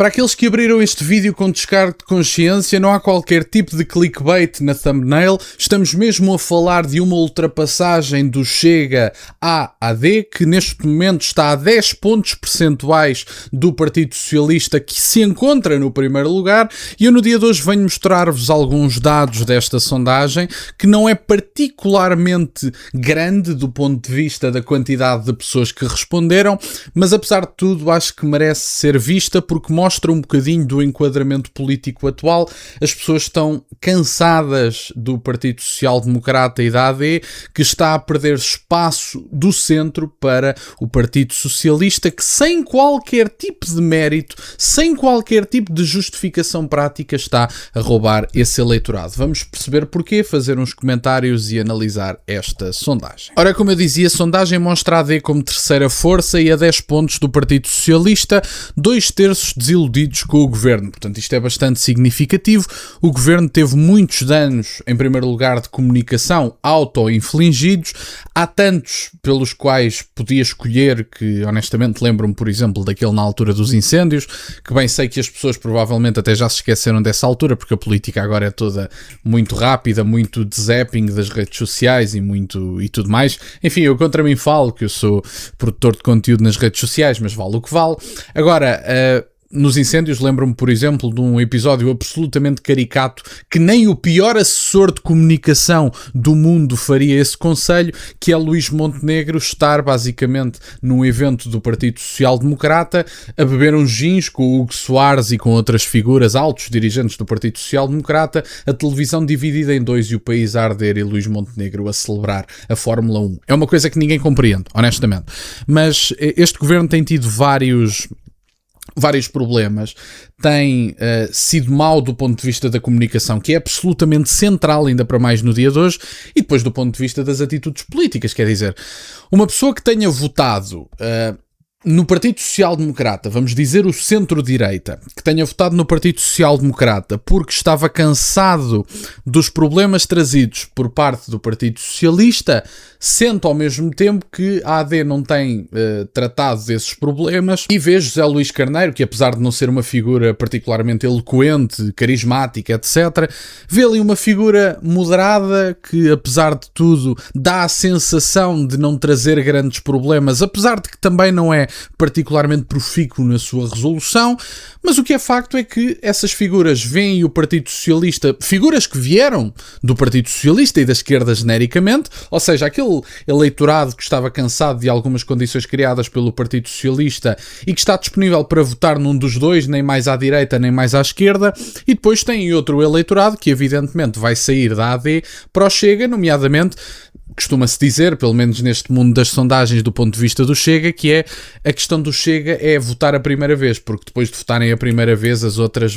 Para aqueles que abriram este vídeo com descargo de consciência, não há qualquer tipo de clickbait na thumbnail. Estamos mesmo a falar de uma ultrapassagem do Chega à AD, que neste momento está a 10 pontos percentuais do Partido Socialista, que se encontra no primeiro lugar. E eu no dia de hoje venho mostrar-vos alguns dados desta sondagem, que não é particularmente grande do ponto de vista da quantidade de pessoas que responderam, mas apesar de tudo acho que merece ser vista porque mostra um bocadinho do enquadramento político atual. As pessoas estão cansadas do Partido Social Democrata e da AD, que está a perder espaço do centro para o Partido Socialista, que sem qualquer tipo de mérito, sem qualquer tipo de justificação prática, está a roubar esse eleitorado. Vamos perceber porquê, fazer uns comentários e analisar esta sondagem. Ora, como eu dizia, a sondagem mostra a AD como terceira força e a 10 pontos do Partido Socialista, 2/3 desiludidos com o governo. Portanto, isto é bastante significativo. O governo teve muitos danos, em primeiro lugar, de comunicação auto-infligidos. Há tantos pelos quais podia escolher que, honestamente, lembro-me, por exemplo, daquele na altura dos incêndios, que bem sei que as pessoas provavelmente até já se esqueceram dessa altura, porque a política agora é toda muito rápida, muito de zapping das redes sociais e tudo mais. Enfim, eu contra mim falo que eu sou produtor de conteúdo nas redes sociais, mas vale o que vale. Agora, nos incêndios, lembro-me, por exemplo, de um episódio absolutamente caricato que nem o pior assessor de comunicação do mundo faria esse conselho, que é Luís Montenegro estar basicamente num evento do Partido Social Democrata a beber uns gins com o Hugo Soares e com outras figuras, altos dirigentes do Partido Social Democrata, a televisão dividida em dois e o país a arder e Luís Montenegro a celebrar a Fórmula 1. É uma coisa que ninguém compreende, honestamente. Mas este governo tem tido vários problemas, tem sido mau do ponto de vista da comunicação, que é absolutamente central, ainda para mais no dia de hoje, e depois do ponto de vista das atitudes políticas. Quer dizer, uma pessoa que tenha votado no Partido Social Democrata, vamos dizer o centro-direita, que tenha votado no Partido Social Democrata porque estava cansado dos problemas trazidos por parte do Partido Socialista, sente ao mesmo tempo que a AD não tem tratado desses problemas, e vê José Luís Carneiro, que apesar de não ser uma figura particularmente eloquente, carismática, etc., vê ali uma figura moderada que, apesar de tudo, dá a sensação de não trazer grandes problemas, apesar de que também não é particularmente profícuo na sua resolução. Mas o que é facto é que essas figuras veem o Partido Socialista, figuras que vieram do Partido Socialista e da esquerda genericamente, ou seja, aquele eleitorado que estava cansado de algumas condições criadas pelo Partido Socialista e que está disponível para votar num dos dois, nem mais à direita nem mais à esquerda, e depois tem outro eleitorado que evidentemente vai sair da AD para o Chega, nomeadamente, costuma-se dizer, pelo menos neste mundo das sondagens do ponto de vista do Chega, que é a questão do Chega é votar a primeira vez, porque depois de votarem a primeira vez as outras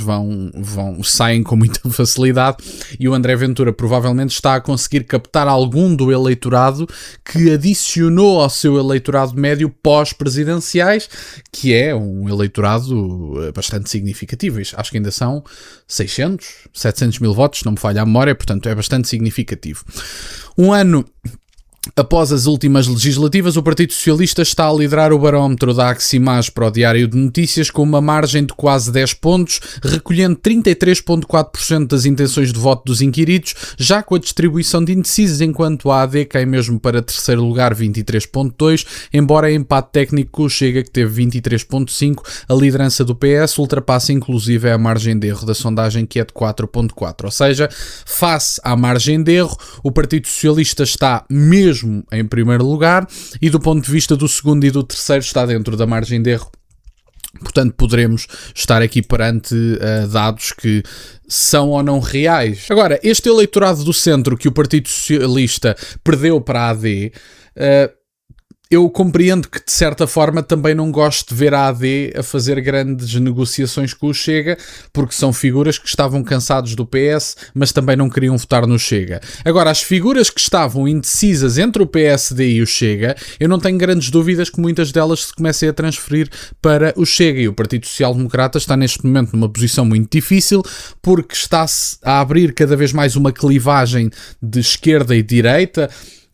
saem com muita facilidade, e o André Ventura provavelmente está a conseguir captar algum do eleitorado que adicionou ao seu eleitorado médio pós-presidenciais, que é um eleitorado bastante significativo. Acho que ainda são 700 mil votos, não me falha a memória, portanto é bastante significativo. Um ano após as últimas legislativas, o Partido Socialista está a liderar o barómetro da Aximage para o Diário de Notícias com uma margem de quase 10 pontos, recolhendo 33,4% das intenções de voto dos inquiridos, já com a distribuição de indecisos, enquanto a AD cai mesmo para terceiro lugar, 23,2%, embora em empate técnico com o Chega, que teve 23,5%, a liderança do PS ultrapassa inclusive a margem de erro da sondagem, que é de 4,4%. Ou seja, face à margem de erro, o Partido Socialista está mesmo em primeiro lugar, e do ponto de vista do segundo e do terceiro está dentro da margem de erro. Portanto, poderemos estar aqui perante dados que são ou não reais. Agora, este eleitorado do centro que o Partido Socialista perdeu para a AD, eu compreendo que, de certa forma, também não gosto de ver a AD a fazer grandes negociações com o Chega, porque são figuras que estavam cansados do PS, mas também não queriam votar no Chega. Agora, as figuras que estavam indecisas entre o PSD e o Chega, eu não tenho grandes dúvidas que muitas delas se comecem a transferir para o Chega, e o Partido Social Democrata está neste momento numa posição muito difícil, porque está-se a abrir cada vez mais uma clivagem de esquerda e direita.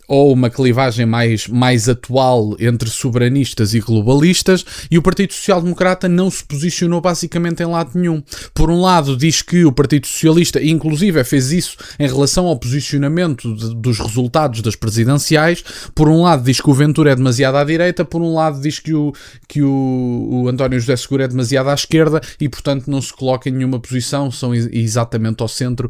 ou uma clivagem mais atual entre soberanistas e globalistas, e o Partido Social Democrata não se posicionou basicamente em lado nenhum. Por um lado diz que o Partido Socialista, e inclusive fez isso em relação ao posicionamento dos resultados das presidenciais, por um lado diz que o Ventura é demasiado à direita, por um lado diz que o António José Seguro é demasiado à esquerda e portanto não se coloca em nenhuma posição, são exatamente ao centro.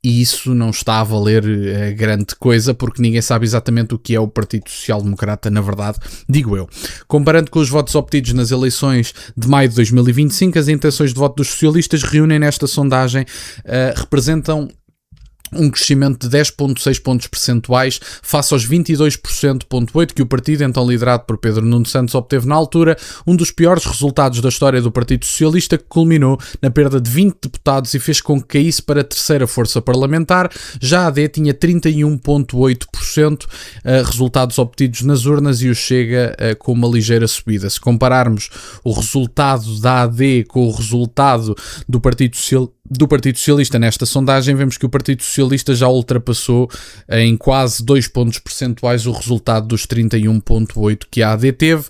E isso não está a valer grande coisa, porque ninguém sabe exatamente o que é o Partido Social Democrata, na verdade, digo eu. Comparando com os votos obtidos nas eleições de maio de 2025, as intenções de voto dos socialistas reúnem nesta sondagem, representam um crescimento de 10,6 pontos percentuais face aos 22,8% que o partido, então liderado por Pedro Nuno Santos, obteve na altura, um dos piores resultados da história do Partido Socialista, que culminou na perda de 20 deputados e fez com que caísse para a terceira força parlamentar. Já a AD tinha 31,8% resultados obtidos nas urnas e o Chega com uma ligeira subida. Se compararmos o resultado da AD com o resultado do Partido Socialista nesta sondagem, vemos que o Partido Socialista já ultrapassou em quase 2 pontos percentuais o resultado dos 31,8% que a AD teve,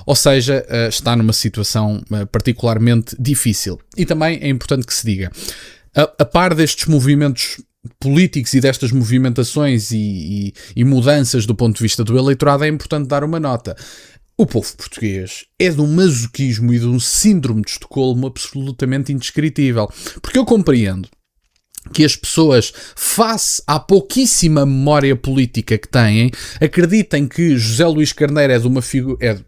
ou seja, está numa situação particularmente difícil. E também é importante que se diga, a par destes movimentos políticos e destas movimentações e mudanças do ponto de vista do eleitorado, é importante dar uma nota. O povo português é de um masoquismo e de um síndrome de Estocolmo absolutamente indescritível. Porque eu compreendo que as pessoas, face à pouquíssima memória política que têm, acreditem que José Luís Carneiro é de uma figura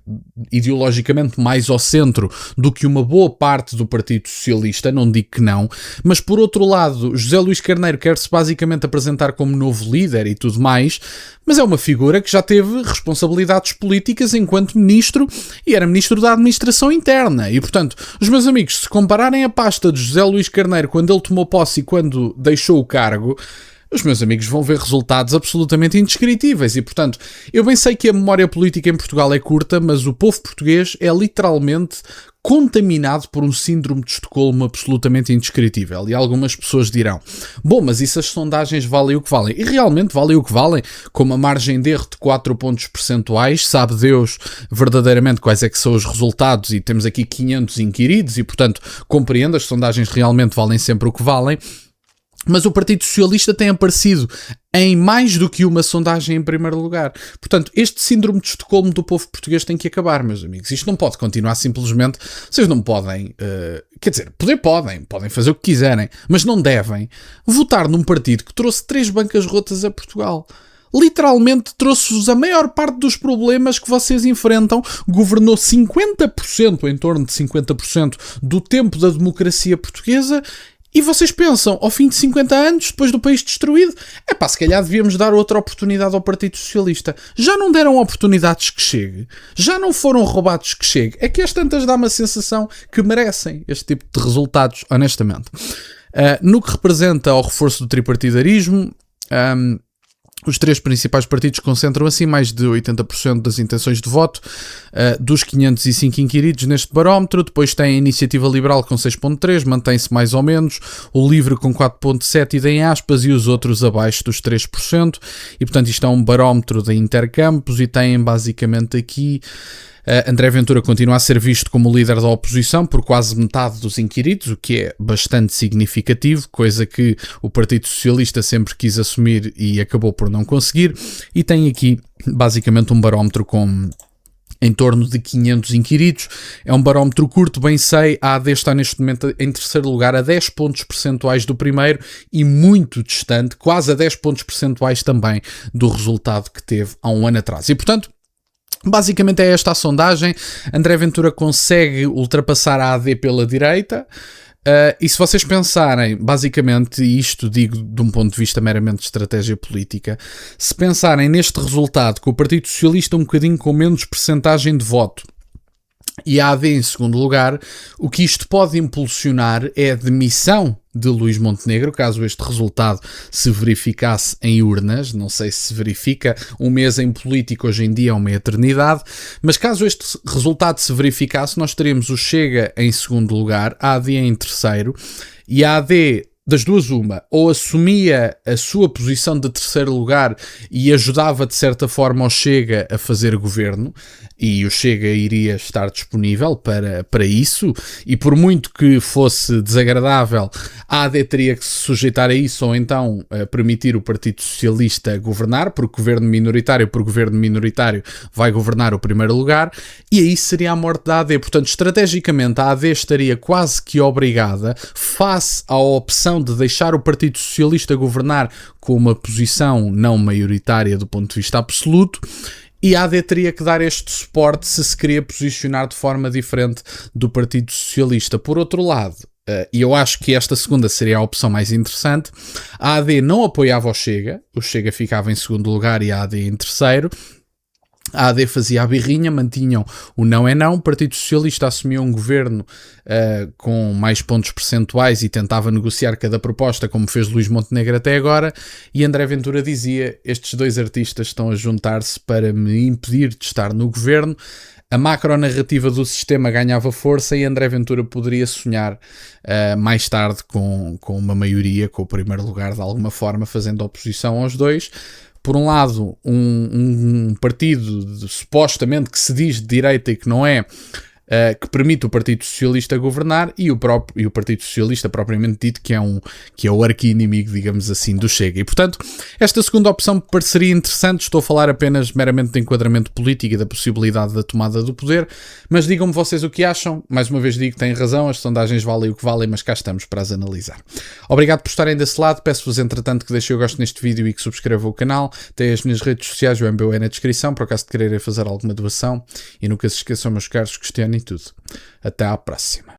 ideologicamente mais ao centro do que uma boa parte do Partido Socialista, não digo que não, mas por outro lado, José Luís Carneiro quer-se basicamente apresentar como novo líder e tudo mais, mas é uma figura que já teve responsabilidades políticas enquanto ministro e era ministro da Administração Interna. E, portanto, os meus amigos, se compararem a pasta de José Luís Carneiro quando ele tomou posse e quando deixou o cargo, os meus amigos vão ver resultados absolutamente indescritíveis. E, portanto, eu bem sei que a memória política em Portugal é curta, mas o povo português é literalmente contaminado por um síndrome de Estocolmo absolutamente indescritível. E algumas pessoas dirão, bom, mas isso as sondagens valem o que valem. E realmente valem o que valem, com uma margem de erro de 4 pontos percentuais, sabe Deus verdadeiramente quais é que são os resultados, e temos aqui 500 inquiridos, e portanto compreendo, as sondagens realmente valem sempre o que valem. Mas o Partido Socialista tem aparecido em mais do que uma sondagem em primeiro lugar. Portanto, este síndrome de Estocolmo do povo português tem que acabar, meus amigos. Isto não pode continuar simplesmente... Vocês não podem... quer dizer, podem fazer o que quiserem, mas não devem votar num partido que trouxe 3 bancas rotas a Portugal. Literalmente trouxe-vos a maior parte dos problemas que vocês enfrentam, governou 50%, em torno de 50% do tempo da democracia portuguesa. E vocês pensam, ao fim de 50 anos, depois do país destruído, se calhar devíamos dar outra oportunidade ao Partido Socialista. Já não deram oportunidades que chegue? Já não foram roubados que chegue? É que às tantas dá uma sensação que merecem este tipo de resultados, honestamente. No que representa ao reforço do tripartidarismo, os 3 principais partidos concentram assim mais de 80% das intenções de voto dos 505 inquiridos neste barómetro. Depois tem a Iniciativa Liberal com 6,3%, mantém-se mais ou menos, o Livre com 4,7% e tem aspas, e os outros abaixo dos 3%. E portanto isto é um barómetro de intercampos e tem basicamente aqui... André Ventura continua a ser visto como líder da oposição por quase metade dos inquiridos, o que é bastante significativo, coisa que o Partido Socialista sempre quis assumir e acabou por não conseguir. E tem aqui basicamente um barómetro com em torno de 500 inquiridos. É um barómetro curto, bem sei. A AD está neste momento em terceiro lugar, a 10 pontos percentuais do primeiro e muito distante, quase a 10 pontos percentuais também do resultado que teve há um ano atrás. E portanto, basicamente é esta a sondagem. André Ventura consegue ultrapassar a AD pela direita. E se vocês pensarem, basicamente, isto digo de um ponto de vista meramente de estratégia política, se pensarem neste resultado, com o Partido Socialista um bocadinho com menos percentagem de voto e a AD em segundo lugar, o que isto pode impulsionar é a demissão de Luís Montenegro, caso este resultado se verificasse em urnas. Não sei se verifica, um mês em política hoje em dia é uma eternidade, mas caso este resultado se verificasse, nós teríamos o Chega em segundo lugar, a AD em terceiro, e a AD das duas uma, ou assumia a sua posição de terceiro lugar e ajudava de certa forma o Chega a fazer governo, e o Chega iria estar disponível para isso, e por muito que fosse desagradável, a AD teria que se sujeitar a isso, ou então permitir o Partido Socialista governar, porque governo minoritário por governo minoritário vai governar o primeiro lugar, e aí seria a morte da AD. Portanto, estrategicamente a AD estaria quase que obrigada, face à opção de deixar o Partido Socialista governar com uma posição não maioritária do ponto de vista absoluto, e a AD teria que dar este suporte se queria posicionar de forma diferente do Partido Socialista. Por outro lado, e eu acho que esta segunda seria a opção mais interessante, a AD não apoiava o Chega ficava em segundo lugar e a AD em terceiro. A AD fazia a birrinha, mantinham o não é não, o Partido Socialista assumia um governo com mais pontos percentuais e tentava negociar cada proposta, como fez Luís Montenegro até agora, e André Ventura dizia: estes dois artistas estão a juntar-se para me impedir de estar no governo. A macronarrativa do sistema ganhava força e André Ventura poderia sonhar mais tarde com uma maioria, com o primeiro lugar de alguma forma, fazendo oposição aos dois. Por um lado, um partido supostamente que se diz de direita e que não é, que permite o Partido Socialista governar, e o Partido Socialista propriamente dito, que é o arqui-inimigo, digamos assim, do Chega. E, portanto, esta segunda opção pareceria interessante. Estou a falar apenas meramente de enquadramento político e da possibilidade da tomada do poder, mas digam-me vocês o que acham. Mais uma vez digo que têm razão, as sondagens valem o que valem, mas cá estamos para as analisar. Obrigado por estarem desse lado. Peço-vos, entretanto, que deixem o gosto neste vídeo e que subscrevam o canal. Tem as minhas redes sociais, o MBU é na descrição, por acaso de quererem fazer alguma doação. E nunca se esqueçam, meus caros, questionem tudo. Até à próxima.